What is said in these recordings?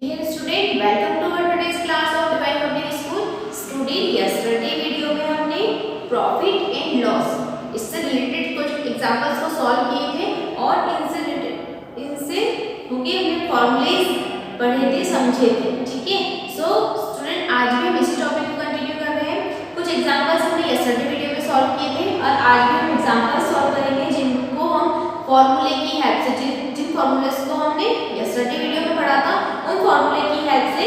Dear student, welcome to our today's class of Divine Public School. Student, yesterday video में हमने profit and loss इससे related कुछ examples को solve किए थे और इनसे क्योंकि हमने फॉर्मूलेज पढ़े थे, समझे थे, ठीक है। सो स्टूडेंट, आज भी हम इसी टॉपिक को कंटिन्यू कर रहे हैं। कुछ एग्जांपल्स हमने yesterday वीडियो में सॉल्व किए थे और आज भी हम एग्जांपल्स सॉल्व करेंगे जिनको हम फॉर्मूले की हेल्प से जिन फॉर्मूलेस को हमने yesterday वीडियो में पढ़ा था उन फॉर्मूले की हेल्प से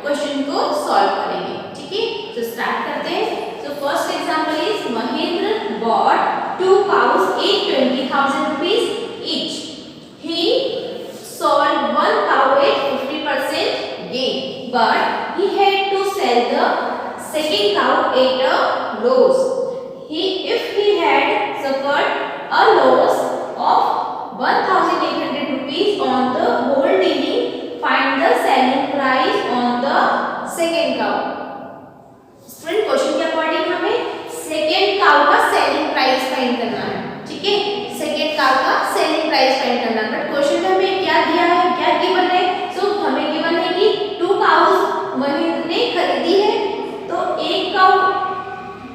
क्वेश्चन को सॉल्व करेंगे, ठीक है। तो स्टार्ट करते हैं। So first example is Mahendra bought 2 cows at 20,000 rupees each. He sold 1 cow at 50% gain, but he had to sell the second cow at a loss. If he had suffered a loss of 1,800 rupees on the whole dealing, find the selling price on the second cow. Student, question के according हमें second cow का selling price find करना है, ठीक है। Second cow का selling price find करना है, बट क्वेश्चन में हमें क्या दिया है, क्या गिवन है। सो हमें गिवन है कि 2 काउस महेंद्र ने खरीदी है, तो एक काउ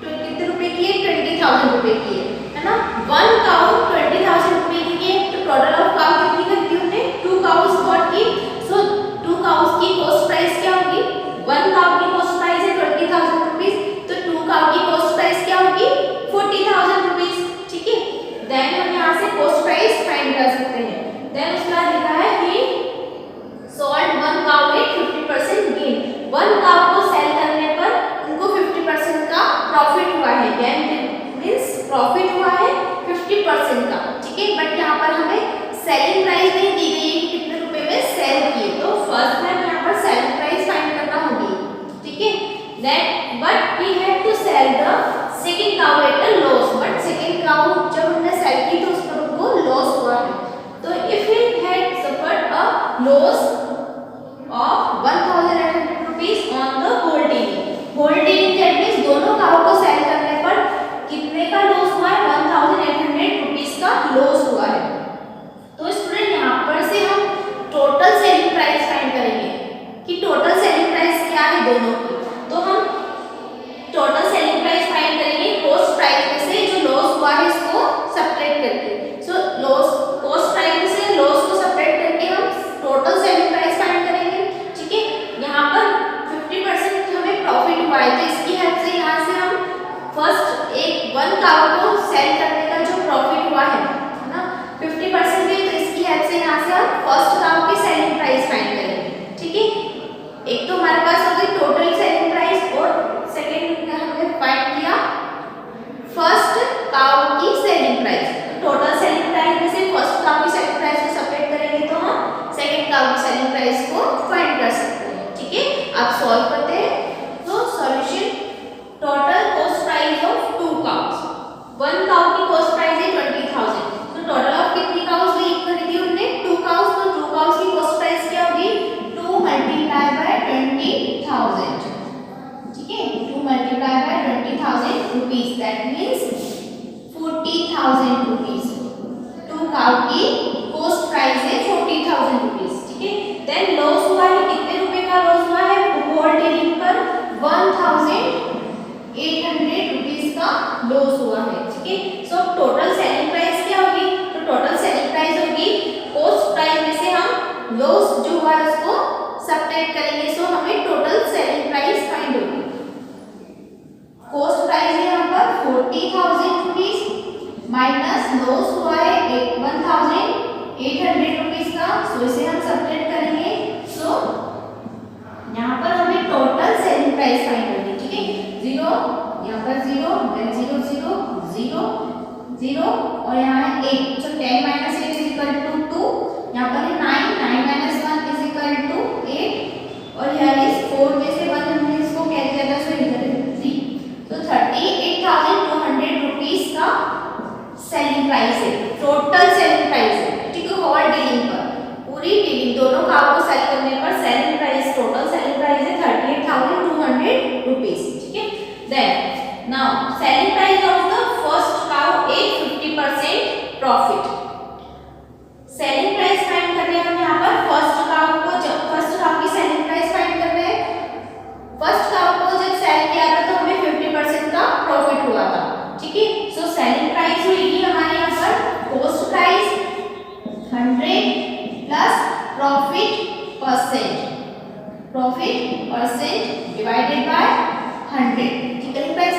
कितने रुपए की है, 20,000 रुपए की है ना। 1 काउ 20,000 रुपए की है, तो टोटल ऑफ काउ कितनी खरीदी हमने, 2 काउस बॉट की। सो 2 काउस की कॉस्ट प्राइस क्या होगी, 1 काउ की कॉस्ट प्राइस है 20,000 रुपीस, तो 2 काउ की कॉस्ट प्राइस क्या होगी, 40,000 रुपीस, ठीक है। देन हम यहाँ से कॉस्ट प्राइस फाइंड कर सकते हैं। देन उसके बाद लिखा है he sold 1 cow at 50% gain. 1 cow को सेल करने पर उनको 50% का प्रॉफिट हुआ है, गेन मींस प्रॉफिट हुआ है 50% का, ठीक है। बट यहाँ पर हमें सेलिंग प्राइस नहीं दी गई है कि कितने रुपए में सेल किए, तो फर्स्ट में यहाँ पर सेलिंग प्राइस फाइंड करना होगी, ठीक है। Then but he had to sell the second cow at a loss, but second cow जब उन्होंने सेल की तो उस पर उनको लॉस हुआ है। तो if he had suffered a loss of 1,800 rupees on the whole dealing that means दोनों काउ को सेल करने पर कितने का लॉस हुआ है, 1,800 रुपीस का लॉस हुआ है। तो स्टूडेंट, यहाँ पर से हम टोटल सेलिंग प्राइस फाइंड करेंगे कि टोटल सेलिंग प्राइस क्या है दोनों की। तो हम टोटल सेलिंग प्राइस फाइंड करेंगे कॉस्ट प्राइस में से जो लॉस हुआ है इसको सब्ट्रैक्ट करके। सो लॉस कॉस्ट प्राइस में से लॉस को सब्ट्रैक्ट करके हम टोटल सेलिंग प्राइस फाइंड करेंगे, ठीक है। यहाँ पर 50% हमें प्रॉफिट हुआ है, तो इसकी हेल्प से यहाँ से हम फर्स्ट एक 1 काउ को सेल करने का जो प्रॉफिट हुआ है ना 50% है, तो इसकी हेल्प से यहाँ से हम फर्स्ट काउ की सेलिंग प्राइस फाइंड करेंगे, ठीक है। एक तो हमारे पास हो गई टोटल सेलिंग प्राइस और सेकंड हमने फाइंड किया फर्स्ट काउ की selling price. Total selling price में से फर्स्ट काउ की सेलिंग प्राइस को सेपरेट करेंगे तो हम सेकंड काउ की सेलिंग प्राइस को फाइंड कर सकते हैं, ठीक है। अब सॉल्व करते हैं। तो solution, total cost price of 2 cows, 1 cow की कॉस्ट प्राइस है 20,000, तो टोटल ऑफ कितनी काउस खरीदी हमने, 2 काउस, तो 2 काउस की कॉस्ट प्राइस क्या होगी, 2 मल्टीप्लाई बाय 20,000, ठीक है। 2 multiply by 20,000 rupees that means 40,000 rupees. 2 cow की कॉस्ट प्राइस है 40,000 रुपीस, ठीक है। देन लॉस हुआ है, कितने रुपए का लॉस हुआ है, होल डीलिंग पर 1,800 रुपीस का लॉस हुआ है, ठीक है। सो टोटल सेलिंग प्राइस क्या होगी, तो टोटल सेलिंग प्राइस होगी कॉस्ट प्राइस में से हम लॉस जो हुआ है उसको सब्ट्रैक्ट करेंगे, सो हमें टोटल सेलिंग प्राइस फाइंड होगी। कॉस्ट प्राइस है यहाँ पर 40,000 रुपीस माइनस लॉस हुआ है 1,800 रुपीस का, सो इसे हम सब्ट्रैक्ट करेंगे। सो यहाँ पर हमें टोटल सेलिंग प्राइस फाइंड करनी है, ठीक है। 0 यहाँ पर 0, देन 0 0 0 0 और यहाँ है 8, सो 10 - 8 इज इक्वल टू 2, यहाँ पर है 9 9 - 1 इज इक्वल टू 8 और यहाँ इज 4 में से 1 हमने इसको कैरी किया था, सो इधर है 3, तो 38,200 रुपीस का सेलिंग प्राइस है, टोटल सेलिंग प्राइस है, ठीक है। होल डीलिंग पर पूरी डीलिंग दोनों काउ को profit percent divided by 100। Selling price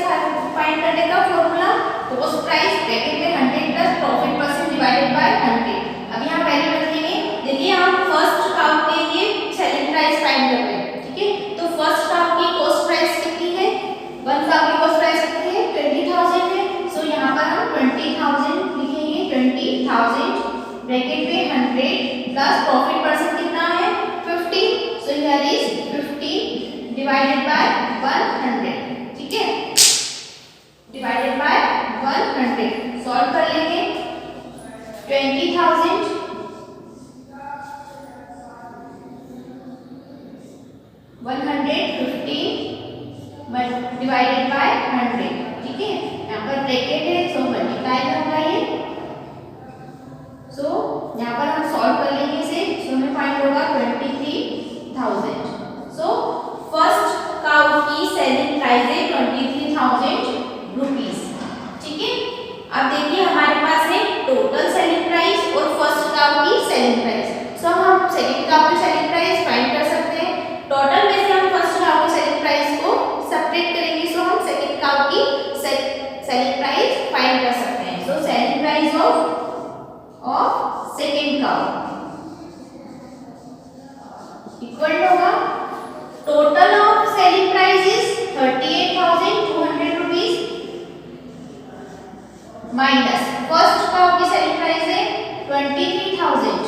find करने का फॉर्मूला कॉस्ट प्राइस ब्रैकेट में 100 plus profit percent divided by 100। अब यहाँ वैल्यू रखेंगे। देखिए हम फर्स्ट काउ के लिए सेलिंग प्राइस फाइंड कर रहे हैं, ठीक है। तो फर्स्ट काउ की कॉस्ट प्राइस कितनी है, वन काउ की कॉस्ट प्राइस कितनी है, 20,000 है। सो यहाँ पर हम 20,000 लिखेंगे, 20,000 ब्रैकेट में 100 प्लस प्रॉफिट परसेंट कितना है 50। सो हियर इज 50 डिवाइडेड बाय 100, ठीक है, डिवाइडेड बाय 100। सॉल्व कर लेंगे। 20,000 150 डिवाइडेड बाय 100, ठीक है। यहाँ पर ब्रैकेट है सो मल्टीप्लाई करना है। सो यहाँ पर हम सॉल्व कर लेंगे इसे। सो हमें फाइंड होगा 23,000। सो फर्स्ट काउ की सेलिंग प्राइस है 23,000 रुपीज, ठीक है। अब देखिए हमारे पास है टोटल सेलिंग प्राइस और फर्स्ट काउ की सेलिंग प्राइस। सो हम सेकंड काउ की सेलिंग प्राइस फाइंड कर सकते हैं। टोटल में से हम फर्स्ट काउ की सेलिंग प्राइस को सब्ट्रैक्ट करेंगे। सो हम सेकंड काउ की सेलिंग प्राइस फाइंड कर सकते हैं। So selling price of second cow equal होगा total of selling price is 38,200 rupees minus first cow की सेलिंग प्राइस है 23,000।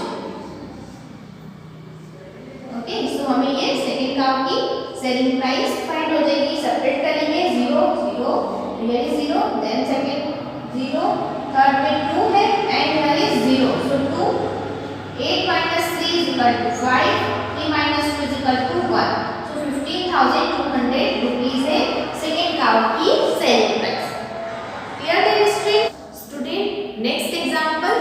ओके, सो हमें ये सेकंड काउ की सेलिंग प्राइस फाइंड हो जाएगी। सेपरेट करेंगे 0 0 here is 0 then second 0 third में 2 है and here is 0। So 2 8 minus 3 is equal to 5, 3 minus 2 is equal to 1। So 15,200 rupees है सेकंड काउ की selling price. Clear the student. Next example,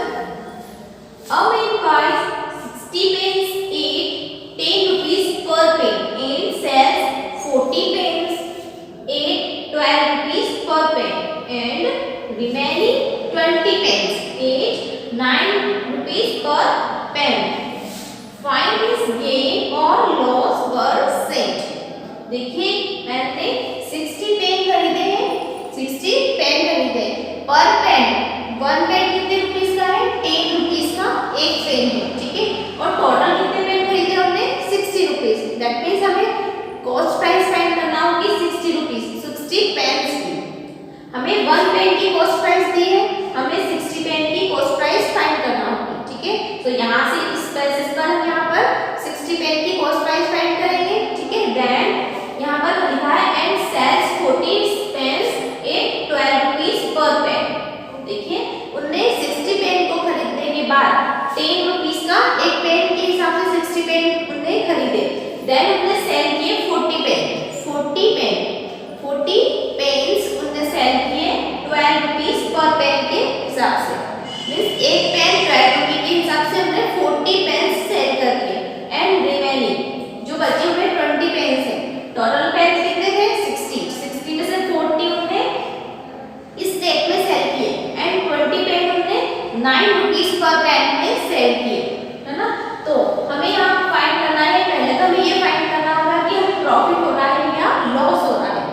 a man buys 60 pence at 10 rupees per pen and sells 40 pence at 12 rupees per pen and remaining 20 pence at 9 rupees per pen. Find his gain or loss per cent। देखिए मैंने 60 pen खरीदे हैं, 60 pen खरीदे पर pen, one pen कितने rupees का है, 10 rupees का एक पेन है, ठीक है। और टोटल कितने पेन खरीदे हमने 60 रुपीस। दैट मीन्स हमें कॉस्ट प्राइस फाइंड करना होगी 60 रुपीस, 60 पेन्स की। हमें वन पेन की कॉस्ट प्राइस दी है, हमें 60 पेन की कॉस्ट प्राइस फाइंड करना होगी, ठीक है। तो यहाँ से इस बेसिस पर हम यहाँ पर 60 पेन की कॉस्ट प्राइस फाइंड करेंगे, ठीक है। देन यहाँ पर लिखा है and sells 40 pens at 12 rupees पर पेन। देखिए उनने 60 पेन को खरीदने के बाद 10 रुपीस का एक पेन के हिसाब से 60 पेन उन्होंने खरीदे। देन उन्होंने सेल किए 40 पेन्स उन्होंने सेल किए 12 रुपीस पर पेन के हिसाब से। मीन्स एक पेन 12 रुपये के हिसाब से हमने 40 पेन्स सेल कर दिए एंड रिमेनिंग जो बचे हुए 20 पेन्स है। टोटल पेन्स कितने थे 60 में से 40 उन्होंने इस डेट में सेल किए एंड 20 पेन उन्होंने 9 रुपीस पर पेन में सेल किए, है ना। तो हमें यहाँ फाइंड करना है। पहले तो हमें ये फाइंड करना होगा कि हमें प्रॉफिट हो रहा है या लॉस हो रहा है,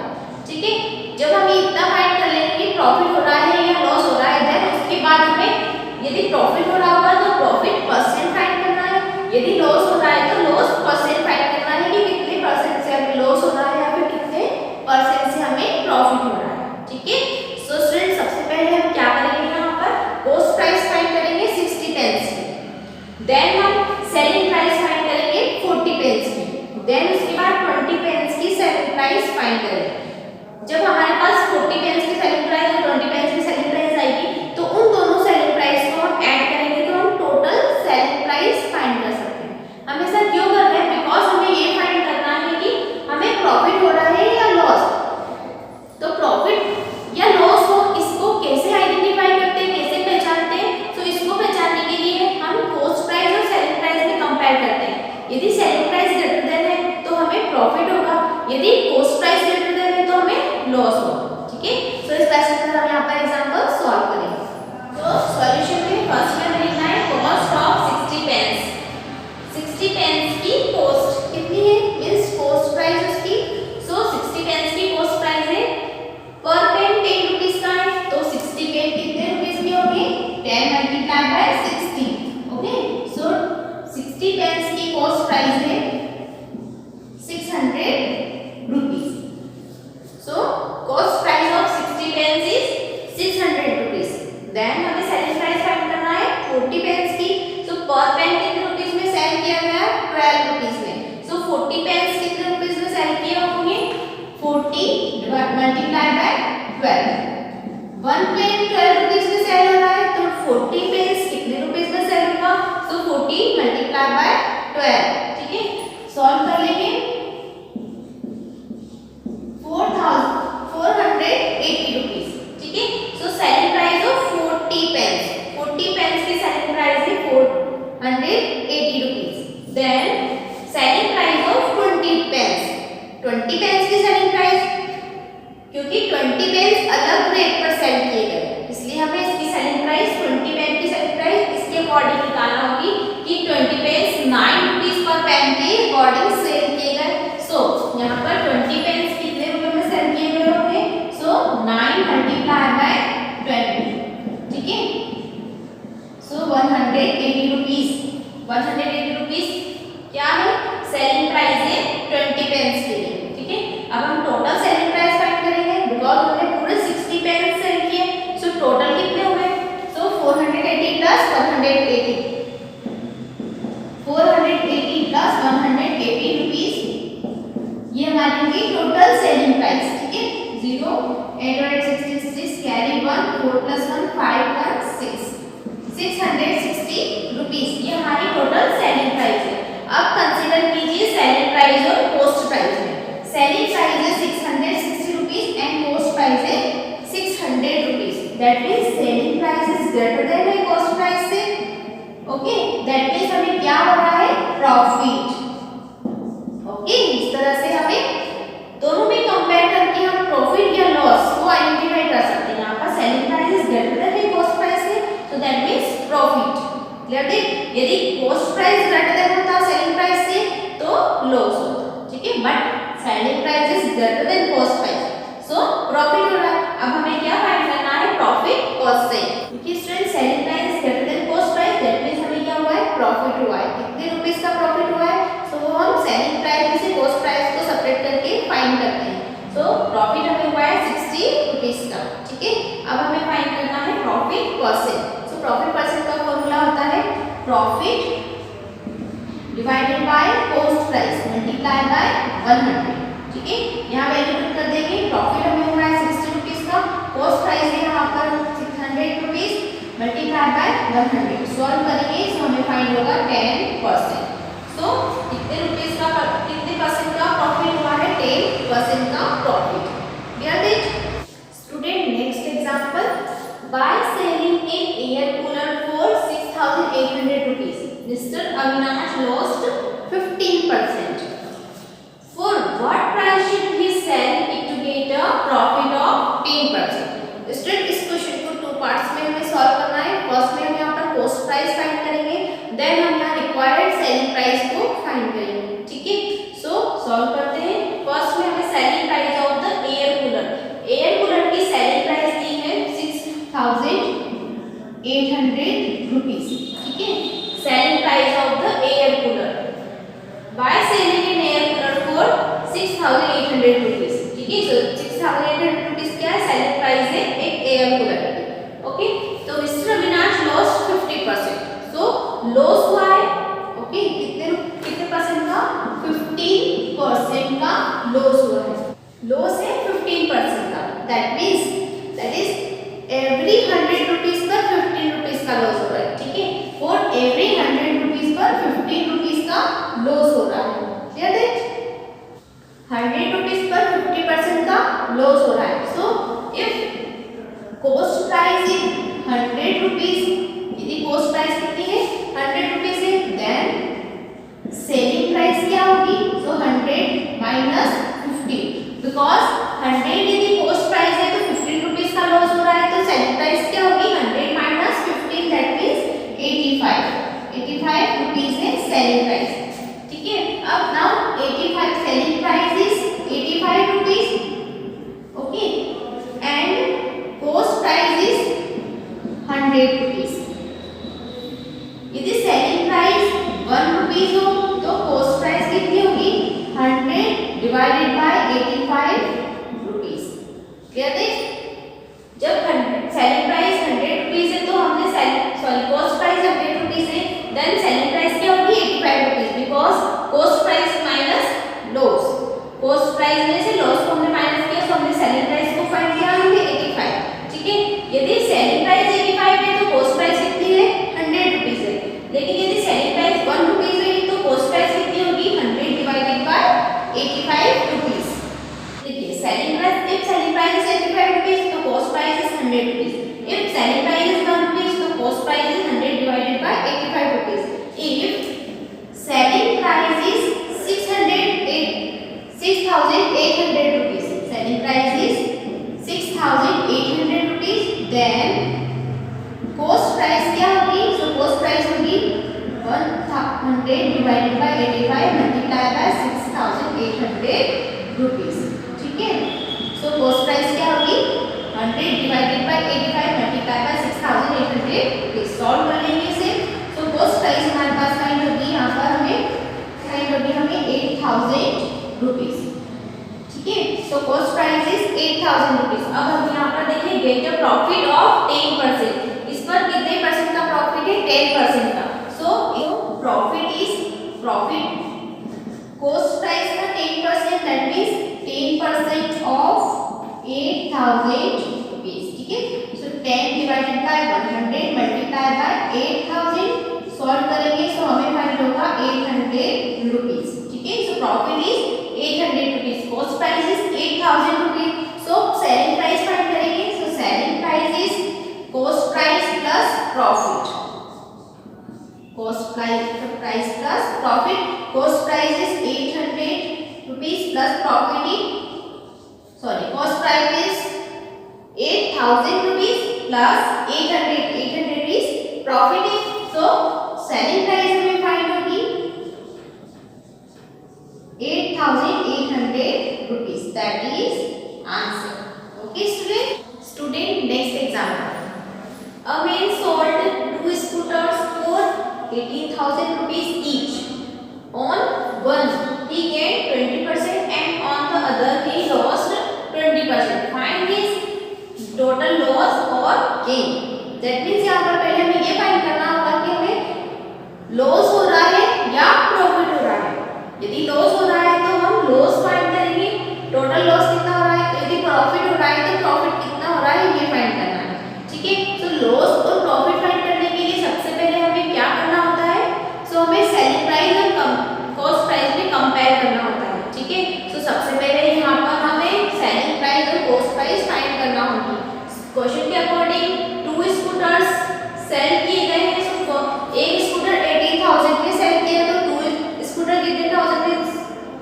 ठीक है। जब हम इतना फाइंड कर लेंगे कि प्रॉफिट हो रहा है या लॉस हो रहा है, देन उसके बाद हमें यदि प्रॉफिट हो रहा होगा तो प्रॉफिट परसेंट फाइंड करना है, यदि लॉस हो रहा है तो लॉस परसेंट फाइंड करना है कि कितने परसेंट से हमें लॉस हो रहा है या फिर कितने परसेंट से हमें प्रॉफिट हो रहा है, ठीक है। सो स्टूडेंट सबसे पहले हम क्या करेंगे, यहाँ पर कॉस्ट प्राइस फाइंड करेंगे 60 पेन्स की। देन हम सेलिंग प्राइस फाइंड करेंगे 40 पेन्स की। देन उसके बाद 20 पेन्स की सेलिंग प्राइस फाइंड करेंगे। जब हमारे पास 40 पेन्स की सेलिंग प्राइस और 20 पेन्स की सेलिंग प्राइस आएगी तो उन दोनों सेलिंग प्राइस को हम ऐड करेंगे तो हम टोटल सेलिंग प्राइस फाइंड कर सकते हैं। हम ऐसा क्यों कर रहे हैं, बिकॉज हमें ये फाइंड करना है कि हमें प्रॉफिट हो रहा है या लॉस। तो प्रॉफिट या लॉस हो इसको कैसे आइडेंटिफाई करते हैं, कैसे पहचानते हैं। तो इसको पहचानने के लिए हम कॉस्ट प्राइस और सेलिंग प्राइस में कंपेयर करते हैं। यदि सेलिंग प्राइस ग्रेटर देन है तो हमें प्रॉफिट होगा, यदि कॉस्ट प्राइस ग्रेटर देन है तो हमें लॉस होगा, ठीक है। सो इस पैसे 1 पेन 12 रुपीज में सेल हो रहा है तो 40 पेन्स कितने रुपीज में सेल होगा? सो 40 मल्टीप्लाई बाय 12, ठीक है। सॉल्व कर लेंगे। 480 रुपीज, ठीक है। So selling price of 40 pens, 40 pens की सेलिंग प्राइस है 480 rupees. Then selling price of 20 pens, 20 pens की सेलिंग प्राइस, क्योंकि 20 पेन्स अलग रेट पर सेल किए गए इसलिए हमें इसकी सेलिंग प्राइस 20 पेन की सेलिंग प्राइस इसके अकॉर्डिंग निकालना होगी कि 20 पेन्स 9 रुपीज पर पेन के अकॉर्डिंग सेल किए गए। सो यहाँ पर 20 पेन्स कितने रुपए में सेल किए गए होंगे? सो 9 मल्टीप्लाई बाय 20, ठीक है। सो 180 रुपीज, 180 रुपीज क्या है? सेलिंग प्राइस है 20 पेन्स के लिए, ठीक है। अब हम टोटल सेलिंग प्राइस फाइंड करेंगे बिकॉज हमने पूरे 60 पेन्स सेल किए। सो टोटल कितने हुए? सो 480 प्लस 180, 480 प्लस 180 रुपीज ये हमारी होगी टोटल सेलिंग प्राइस, ठीक है। 0 866 कैरी 1 4 प्लस 1 5 1 6 660 रुपीज ये हमारी टोटल सेलिंग प्राइस है। अब कंसीडर कीजिए सेलिंग प्राइस और कॉस्ट प्राइस में। सेलिंग प्राइस है 660 रुपीज एंड कॉस्ट प्राइस है 600 rupees. That means selling price is greater than है कॉस्ट प्राइस से, ओके। दैट मींस हमें क्या हो रहा है? Profit, okay. इस तरह से हमें दोनों में कंपेयर करके हम प्रॉफिट या लॉस को आइडेंटिफाई कर सकते हैं। यहाँ पर selling price is greater than है कॉस्ट प्राइस से, सो दैट मींस प्रॉफिट। क्लियर? यदि कॉस्ट प्राइस ग्रेटर देन होता सेलिंग प्राइस से तो लॉस होता, ठीक है। But selling price is greater than cost price, so profit हो रहा है। अब हमें क्या फाइंड करना है? प्रॉफिट कॉस्ट से, क्योंकि student selling price is greater than cost price, that means हमें क्या हुआ है? प्रॉफिट हुआ है। कितने रुपीस का प्रॉफिट हुआ है? सो वो हम सेलिंग प्राइस में से कॉस्ट प्राइस को सेपरेट करके फाइंड करते हैं। सो प्रॉफिट हमें हुआ है 60 रुपीस का, ठीक है। अब हमें फाइंड करना है profit percent. So profit percent का फॉर्मूला होता है profit divided by cost price multiply by 100, ठीक है। यहाँ वैल्यू पुट कर देंगे। प्रॉफिट हमें हुआ है 60 रुपीस का, कॉस्ट प्राइस है यहाँ पर 600 रुपीस मल्टीप्लाई बाय 100। सॉल्व करेंगे सो हमें फाइंड होगा 10%। सो कितने रुपीस का, कितने परसेंट का प्रॉफिट हुआ है? 10% का profit. Clear it student? Next example, by selling N air cooler for 6800 rupees Mr. Avinash lost 15%. For what price should he sell it to get a profit of 10%? Student इस question को 2 parts में हमें solve करना है। First में हम यहाँ पर कॉस्ट प्राइस फाइंड करेंगे, देन हम यहाँ रिक्वायर्ड सेलिंग प्राइस को फाइंड करेंगे, ठीक है। सो सॉल्व करते हैं। फर्स्ट में हमें selling price of the air cooler, air cooler की सेलिंग प्राइस दी है 6800 रुपीस, ठीक है। Selling price of the air cooler by selling N air cooler for 6800 rupees, ठीक है। सो 6800 रुपीस क्या है? सेलिंग प्राइस है एक एयर कूलर की, ओके। तो mister Avinash lost 50%, so loss हुआ है, ओके। कितने परसेंट का? 15% का लॉस हुआ है। लॉस है 15% का, that means that is every 100 rupees पर 15 रुपीस का लॉस हो रहा है, ठीक है। फॉर एवरी 100 रुपीस पर 15 रुपीस का लॉस हो रहा है। क्लियर है? 100 रुपीस पर 50% का लॉस हो रहा है। So if cost price is 100 rupees, यदि कॉस्ट प्राइस कितनी है? 100 रुपीस है, देन सेलिंग प्राइस क्या होगी? सो 100 माइनस 50, बिकॉज 100 यदि कॉस्ट प्राइस है तो 15 रुपीस का लॉस हो रहा है, तो सेलिंग प्राइस क्या होगी? 100 माइनस 15, दैट मींस 85 रुपीस है सेलिंग प्राइस, ठीक है। अब now 85 selling price is 85 rupees, okay, and cost price is 100 rupees. यदि सेलिंग प्राइस 1 रुपीस हो तो कॉस्ट प्राइस कितनी होगी? 100 डिवाइडेड बाय 85 रुपीस। क्लियर है? जब सेलिंग प्राइस 100 रुपीस है तो हमने कॉस्ट प्राइस 100 रुपीस है, देन सेलिंग प्राइस क्या होगी? 85 rupees, because cost price minus loss, cost price में से लॉस को हमने माइनस किया, तो हमने सेलिंग प्राइस को फाइंड किया हमने 85, ठीक है। selling price is 1 rupees, so cost price is 100 divided by 85 rupees. If selling price is 6,800 rupees, selling price is 6,800 rupees, then cost price क्या होगी? So cost price होगी 100 divided by 85 multiplied by 6,800 rupees. ठीक है, so cost price क्या होगी? 100 divided by 85 multiplied by 6,800 rupees. Solve कर लेंगे इसे. so cost price हमारे पास फाइंड होगी, यहाँ पर हमें फाइंड होगी हमें 8,000 rupees. ठीक है, so cost price is 8,000 rupees. अब हम यहाँ पर देखें get a profit of 10%. इस पर कितने परसेंट का प्रॉफिट है? 10% का. so profit cost price का 10%, that means 10% of 8,000 rupees. ठीक है, so 10 divided by 100 multiplied by 8,000. Solve करेंगे so हमें फाइंड होगा 800 rupees. ठीक है, so profit is 800 rupees, cost price is 8,000 rupees. so selling price find करेंगे. so selling price is cost price plus profit. cost price plus profit. cost price is 800 rupees plus profit is cost price is 8,000 rupees plus 800 is profit is. so selling price हमें find होगी 8,800 rupees. that is answer. okay student next example. A man sold 2 scooters for 18,000 rupees each. On one he gained 20% and on the other he lost 20%. find his total loss or gain. that means यहाँ पर पहले हमें ये find करना होगा कि हमें loss हो रहा है या प्रॉफिट हो रहा है. यदि लॉस हो रहा है तो हम लॉस फाइंड करेंगे, टोटल लॉस कितना हो रहा है. तो यदि प्रॉफिट हो रहा है तो प्रॉफिट कितना हो रहा है ये फाइंड करना है. ठीक है, तो लॉस और प्रॉफिट फाइंड करने के लिए सबसे पहले हमें क्या करना होता है? सो हमें सेलिंग प्राइस और कॉस्ट प्राइस में कंपेयर करना होता है. ठीक है, तो सबसे पहले यहाँ पर हमें सेलिंग प्राइस और कॉस्ट प्राइस फाइंड करना होगी. क्वेश्चन के अकॉर्डिंग 2 स्कूटर्स सेल किए गए हैं. एक स्कूटर 18,000 में सेल किया तो 2 स्कूटर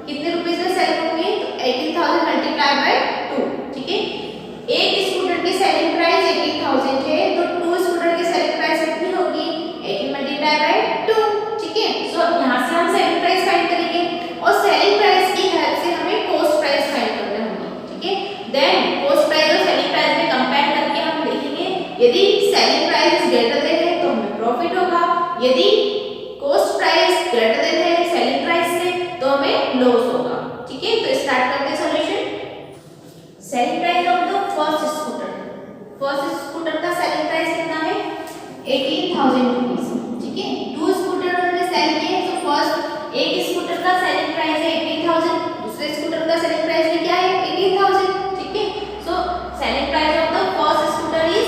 कितने रुपीस में सेल होंगे? तो 18,000 मल्टीप्लाई बाय 2. ठीक है, एक स्कूटर की सेलिंग प्राइस 18,000 है तो 2 स्कूटर की सेलिंग प्राइस कितनी होगी? 18 मल्टीप्लाई बाय 2. ठीक है, सो यहाँ से हम सेलिंग प्राइस फाइंड करेंगे और सेलिंग प्राइस की हेल्प से हमें कॉस्ट प्राइस फाइंड करना होगी. ठीक है, देन कॉस्ट प्राइस और सेलिंग प्राइस में कंपेयर करके हम देखेंगे यदि सेलिंग प्राइस ग्रेटर देन है तो हमें प्रॉफिट होगा, यदि कॉस्ट प्राइस ग्रेटर देन है सेलिंग प्राइस से तो हमें लॉस होगा. ठीक है, तो स्टार्ट करते हैं solution. Selling price of the first scooter का सेलिंग प्राइस कितना है? 18,000 रुपीस. ठीक है, 2 स्कूटर उन्होंने सेल किए. तो फर्स्ट एक स्कूटर का सेलिंग प्राइस है 18,000, दूसरे स्कूटर का सेलिंग प्राइस भी क्या है? 18,000. ठीक है, so selling price of the first scooter is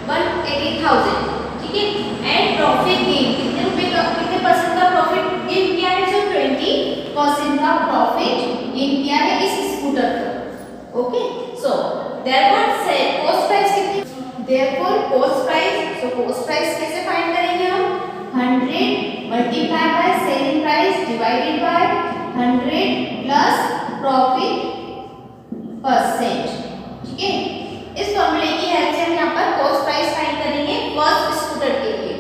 180,000. ठीक है, एंड प्रॉफिट गेन कितने परसेंट का प्रॉफिट गेन किया है? जो 20% का प्रॉफिट गेन किया है इस स्कूटर पर. Okay, so therefore cost price कितनी? Therefore cost price, so cost price कैसे फाइंड करेंगे हम? 100 multiply by selling price divided by 100 plus profit percent. ठीक है, इस फॉर्मूले की हेल्प से हम यहाँ पर कॉस्ट प्राइस फाइंड करेंगे फर्स्ट स्कूटर के लिए.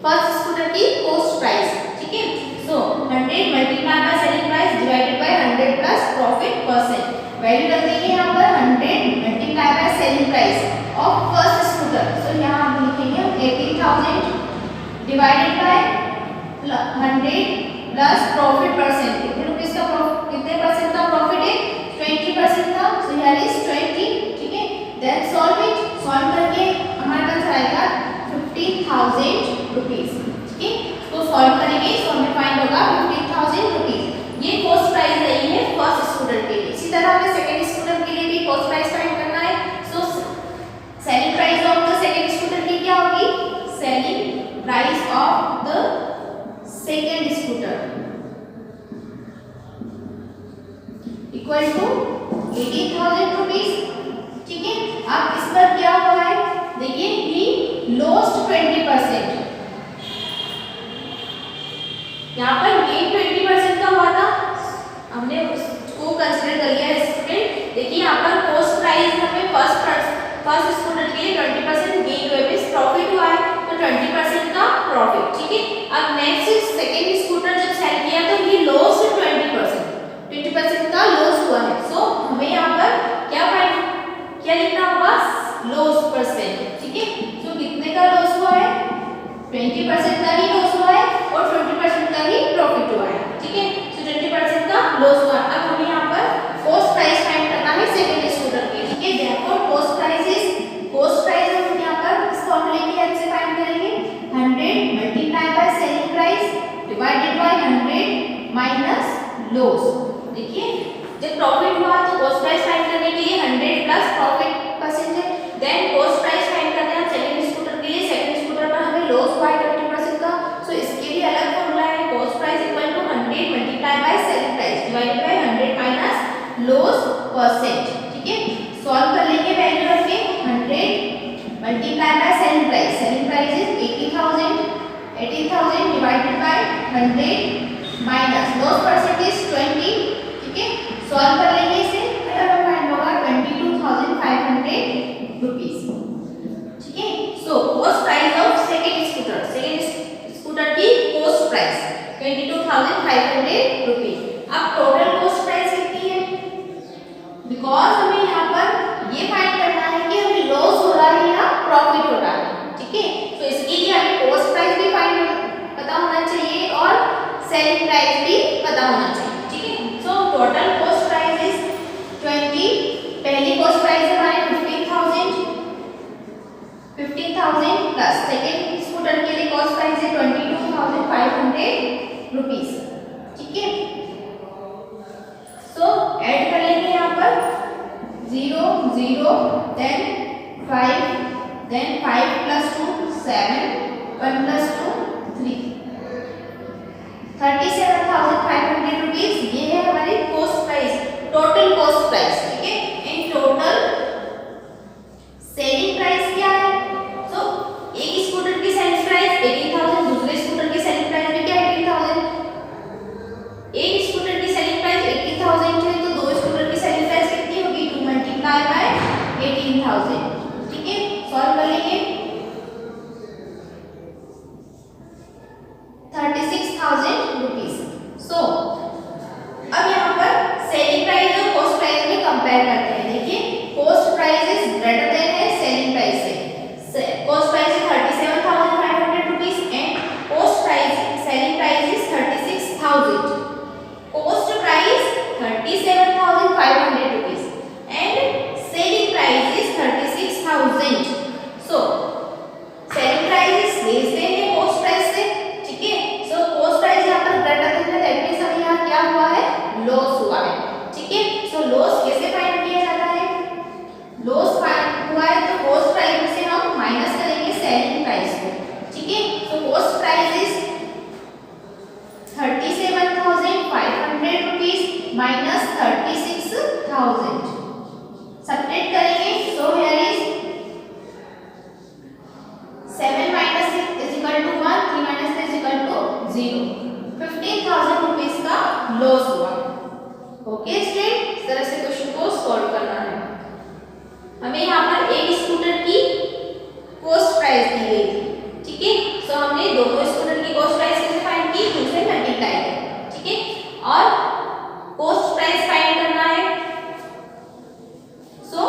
फर्स्ट स्कूटर की कॉस्ट प्राइस. ठीक है, so 100 multiply by selling price divided by 100 plus profit percent. Value रख देंगे यहाँ पर 100 multiply by selling price of first scooter. So यहाँ हम लिखेंगे 18,000 divided by 100 plus profit percent. कितने रुपीस का प्रॉफिट, कितने परसेंट का प्रॉफिट है? 20% का. So here is 20. ठीक है, देन सॉल्व इट. सॉल्व करके हमारे पास आएगा 50,000 रुपीस. ठीक है, तो सॉल्व करेंगे तो हमें फाइंड होगा 50,000 रुपीस. ये कॉस्ट प्राइस रही है फर्स्ट स्कूटर के लिए. इसी तरह हमें सेकंड स्कूटर के लिए भी कॉस्ट प्राइस फाइंड करना है. So selling price of the second scooter की क्या होगी? Selling price of the second scooter equal to 18,000 rupees. ठीक है, अब इस पर क्या हुआ है देखिए कि lost 20%। यहाँ पर गेन 20% का हुआ था, हमने उसको कंसीडर कर लिया स्टूडेंट। देखिए यहाँ पर कॉस्ट प्राइस हमें फर्स्ट स्कूटर के लिए 20% गेन हुए, मींस प्रॉफिट हुआ है, तो 20% का प्रॉफिट, ठीक है। अब नेक्स्ट सेकंड स्कूटर जब सेल किया तो ये लॉस 20% का लॉस हुआ है। सो हमें यहाँ पर क्या लिखना होगा, लॉस परसेंट, ठीक है। सो कितने का लॉस हुआ है, 20% का ही लॉस हुआ है और 20% का ही प्रॉफिट हुआ है, ठीक है। सो 20% का लॉस हुआ। अब हमें यहाँ पर कॉस्ट प्राइस फाइंड करना है सेकंड स्कूटर की, ठीक है। देयरफॉर कॉस्ट प्राइस हम यहाँ पर इस फॉर्मूले की हेल्प से फाइंड करेंगे, 100 multiply by selling price divided by 100 minus loss. देखिए जब प्रॉफिट हुआ तो कॉस्ट प्राइस फाइंड करने के लिए 100 plus profit percentage, then cost price find करना है सेकंड स्कूटर के लिए, सेकंड स्कूटर पर हमें लॉस हुआ 20% का। सो इसके लिए अलग फॉर्मूला है, cost price equal to 100 multiply by selling price divided by 100 minus loss percent, ठीक है। सॉल्व कर लेंगे वैल्यू रख के, 100 multiply by selling price is 80,000 divided by 100 minus loss percentage 20, ठीक है। सॉल्व कर लेंगे इसे, हमें फाइंड होगा 22,500 रुपीस, ठीक है। So cost price of second scooter की कॉस्ट प्राइस 22,500 रुपीस। अब टोटल कॉस्ट प्राइस कितनी है, बिकॉज हमें यहाँ पर ये फाइंड करना है कि हमें लॉस हो रहा है या प्रॉफिट हो रहा है, ठीक है। तो इसके लिए हमें कॉस्ट प्राइस भी पता होना चाहिए और सेलिंग प्राइस भी पता होना चाहिए, ठीक है। So total cost price is 20, पहली कॉस्ट प्राइस हमारे 15,000 प्लस सेकंड स्कूटर के लिए कॉस्ट प्राइस है 22,500 रुपीस, ठीक है। सो ऐड कर लेंगे यहाँ पर 0 0 देन 5 प्लस 2 7 1 प्लस 2 3 37,500 रुपीस। ये है हमारी cost price, total cost price, ठीक है। इन टोटल सेलिंग प्राइस क्या है, सो एक स्कूटर की सेलिंग प्राइस 18,000, दूसरे स्कूटर की सेलिंग प्राइस भी क्या है 18,000। एक स्कूटर की सेलिंग प्राइस 18,000 है तो दो स्कूटर की सेलिंग प्राइस कितनी होगी, 2 मल्टीप्लाई बाय 18,000, ठीक है। सॉल्व कर लेंगे 36,000 रुपीस। सो अब यहाँ पर सेलिंग प्राइस और कॉस्ट प्राइस में कंपेयर करते हैं। देखिए cost price is greater than है सेलिंग प्राइस से, cost price is 37,500 rupees and cost price selling price is 36,000। Cost price 37,500 rupees and selling price is 36,000। So selling price is less than है cost price से, ठीक है। So cost price यहाँ पर greater than है, that means हमें यहाँ क्या हुआ है, लॉस हुआ है, ठीक है। सो लॉस कैसे फाइंड किया जाता है, लॉस फाइंड हुआ है तो कॉस्ट प्राइस में से हम माइनस करेंगे सेलिंग प्राइस को, ठीक है। So cost price is 37,500 rupees minus 36,000, subtract करेंगे। So here is 7 minus 6 is equal to 1, 3 minus 3 is equal to 0, 15,000 rupees का लॉस हुआ। ओके स्टूडेंट, इस तरह से क्वेश्चन को सॉल्व करना है। हमें यहाँ पर एक स्कूटर की कॉस्ट प्राइस दी गई थी, ठीक है। सो हमने दोनों स्कूटर की कॉस्ट प्राइस कैसे फाइंड की, 2 से मल्टीप्लाई किया, ठीक है। और कॉस्ट प्राइस फाइंड करना है, so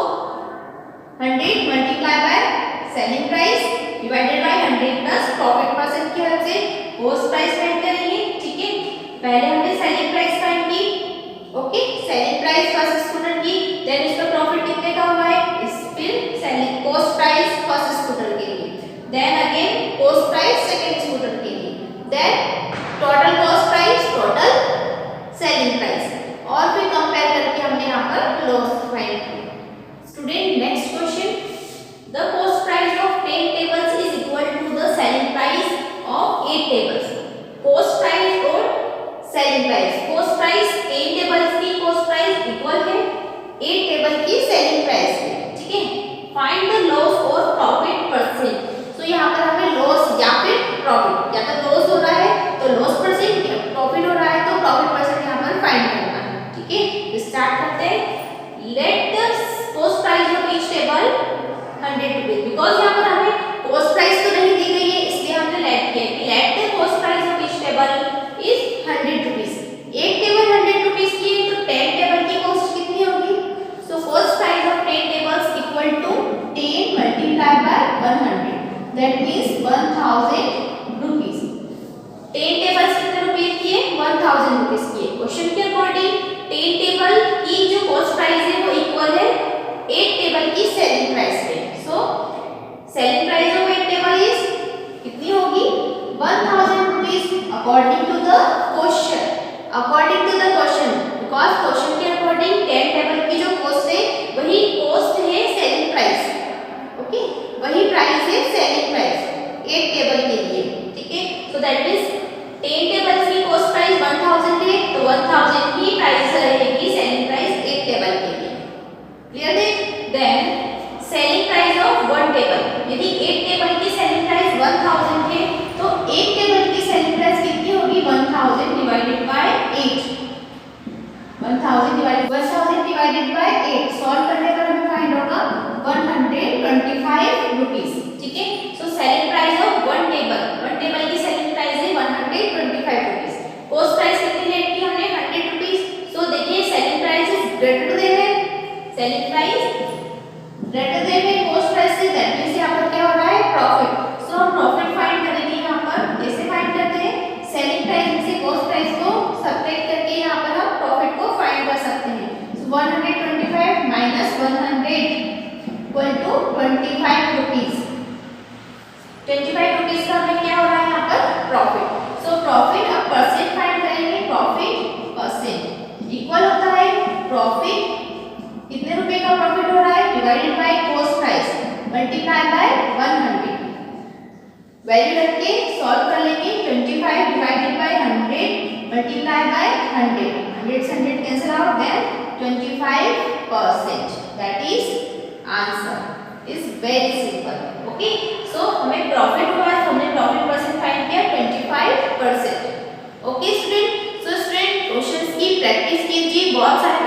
100 multiply by selling price divided by 100 plus profit percent की हेल्प से कॉस्ट प्राइस फाइंड करेंगे, ठीक है। पहले हमने सेलिंग प्राइस फाइंड की, okay. Selling price first scooter की, देन इसका प्रॉफिट कितने का हुआ है, फिर selling cost price first scooter के लिए, then again cost price second scooter के लिए, then total cost price, total selling price, और फिर कंपेयर करके हमने यहाँ पर लॉस फाइंड किया। Student next question, the cost price of 10 tables is equal to the selling price of 8 tables। cost price और selling price, cost price 10 tables की cost price equal है 8 टेबल की selling price की, ठीक है। find the loss और profit percent। तो यहाँ पर 100 रुपीज। बिकॉज यहाँ पर हमें कॉस्ट प्राइस तो नहीं दी गई है, इसलिए हमने लेट किया कि let the cost price of each table is 100 rupees. एक टेबल 100 रुपीज की है तो 10 टेबल की कॉस्ट कितनी होगी? So cost price of 10 tables equal to 10 multiply by 100, that means 1000 rupees. 10 tables कितने रुपीस की है? 1000 रुपीस की है। क्वेश्चन के अकॉर्डिंग 10 टेबल की जो कॉस्ट प्राइस है वो इक्वल है 8 टेबल की सेलिंग प्राइस पे। So selling price of 8 table is कितनी होगी? 1000 rupees according to the question. According to the question, because question के अकॉर्डिंग 10 टेबल की जो कॉस्ट है वही कॉस्ट है सेलिंग प्राइस। ओके, वही प्राइस है सेलिंग प्राइस 8 टेबल के लिए। ठीक है, सो दैट मींस 10 टेबल्स की कॉस्ट प्राइस 1000 है तो 1000 की प्राइस रहेगी सेलिंग प्राइस 8 टेबल के लिए। क्लियर है? Then selling price of 1 table, यदि 8 टेबल की सेलिंग प्राइस 1000 है तो 1 टेबल की सेलिंग प्राइस कितनी होगी? 1000 divided by 8। 1000 divided by 8 solve करने पर हमें फाइंड होगा 125 रुपीस। ठीक है, so selling price of 1 table की सेलिंग प्राइस है 125 रुपीस। कॉस्ट प्राइस कितनी लेट की हमने? 100 रुपीस। सो देखिए selling price is greater than है, सेलिंग प्राइस ग्रेटर देन है कॉस्ट प्राइस से, दैट मींस यहां पर क्या हो रहा है? प्रॉफिट। सो हम प्रॉफिट फाइंड करेंगे यहां पर, कैसे फाइंड करते हैं? सेलिंग प्राइस में से कॉस्ट प्राइस को सबट्रैक्ट करके यहां पर हम प्रॉफिट को फाइंड कर सकते हैं। So 125 minus 100 equal to 25 rupees. 25 rupees का हमें क्या हो रहा है यहाँ पर? प्रॉफिट। सो प्रॉफिट अब परसेंट फाइंड करेंगे, प्रॉफिट परसेंट इक्वल होता है प्रॉफिट कितने रुपए का प्रॉफिट हो रहा है? Divided by cost price multiply by 100। Value रख के सॉल्व कर लेंगे। 25 डिवाइडेड बाय 100 मल्टीप्लाई बाय 100, 100 से 100 cancel out, then 25%, that is answer. Is very simple. Okay, so हमें प्रॉफिट हुआ है, हमने प्रॉफिट परसेंट फाइंड किया 25%। Okay student, so student questions की प्रैक्टिस कीजिए, बहुत सारे